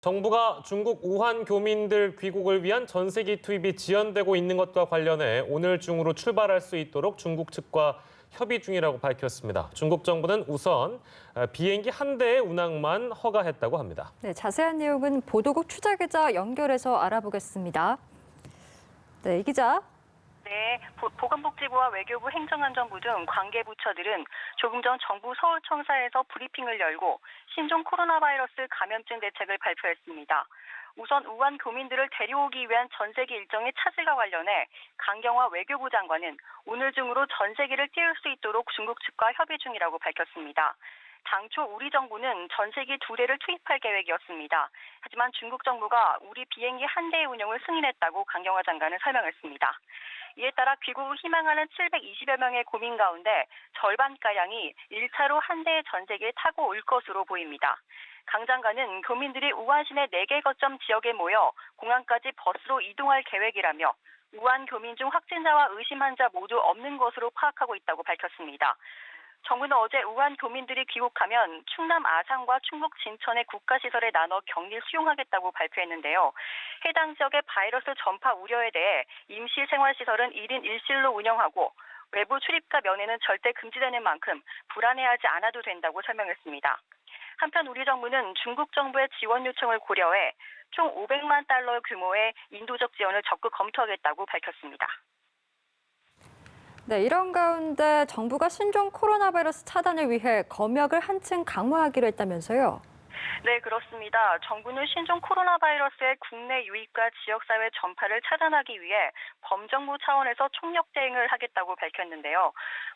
정부가 중국 우한 교민들 귀국을 위한 전세기 투입이 지연되고 있는 것과 관련해 오늘 중으로 출발할 수 있도록 중국 측과 협의 중이라고 밝혔습니다. 중국 정부는 우선 비행기 한 대의 운항만 허가했다고 합니다. 네, 자세한 내용은 보도국 취재기자 연결해서 알아보겠습니다. 네, 이 기자. 네, 보건복지부와 외교부 행정안전부 등 관계부처들은 조금 전 정부 서울청사에서 브리핑을 열고 신종 코로나 바이러스 감염증 대책을 발표했습니다. 우선 우한 교민들을 데려오기 위한 전세기 일정의 차질과 관련해 강경화 외교부 장관은 오늘 중으로 전세기를 띄울 수 있도록 중국 측과 협의 중이라고 밝혔습니다. 당초 우리 정부는 전세기 2대를 투입할 계획이었습니다. 하지만 중국 정부가 우리 비행기 한 대의 운용을 승인했다고 강경화 장관은 설명했습니다. 이에 따라 귀국을 희망하는 720여 명의 고민 가운데 절반가량이 1차로 한 대의 전세기에 타고 올 것으로 보입니다. 강 장관은 교민들이 우한 시내 4개 거점 지역에 모여 공항까지 버스로 이동할 계획이라며 우한 교민 중 확진자와 의심 환자 모두 없는 것으로 파악하고 있다고 밝혔습니다. 정부는 어제 우한 교민들이 귀국하면 충남 아산과 충북 진천의 국가시설에 나눠 격리 수용하겠다고 발표했는데요. 해당 지역의 바이러스 전파 우려에 대해 임시생활시설은 1인 1실로 운영하고 외부 출입과 면회는 절대 금지되는 만큼 불안해하지 않아도 된다고 설명했습니다. 한편 우리 정부는 중국 정부의 지원 요청을 고려해 총 500만 달러 규모의 인도적 지원을 적극 검토하겠다고 밝혔습니다. 네, 이런 가운데 정부가 신종 코로나 바이러스 차단을 위해 검역을 한층 강화하기로 했다면서요? 네, 그렇습니다. 정부는 신종 코로나 바이러스의 국내 유입과 지역사회 전파를 차단하기 위해 범정부 차원에서 총력 대응을 하겠다고 밝혔는데요.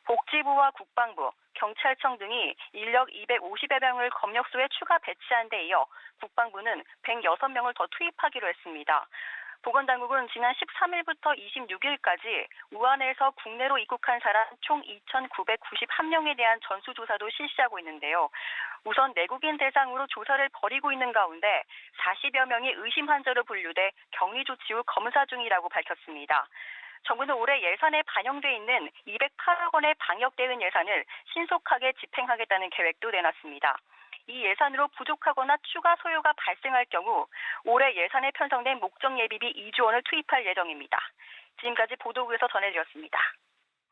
복지부와 국방부, 경찰청 등이 인력 250여 명을 검역소에 추가 배치한 데 이어 국방부는 106명을 더 투입하기로 했습니다. 보건당국은 지난 13일부터 26일까지 우한에서 국내로 입국한 사람 총 2,991명에 대한 전수조사도 실시하고 있는데요. 우선 내국인 대상으로 조사를 벌이고 있는 가운데 40여 명이 의심 환자로 분류돼 격리 조치 후 검사 중이라고 밝혔습니다. 정부는 올해 예산에 반영돼 있는 208억 원의 방역 대응 예산을 신속하게 집행하겠다는 계획도 내놨습니다. 이 예산으로 부족하거나 추가 소요가 발생할 경우 올해 예산에 편성된 목적 예비비 2조 원을 투입할 예정입니다. 지금까지 보도국에서 전해드렸습니다.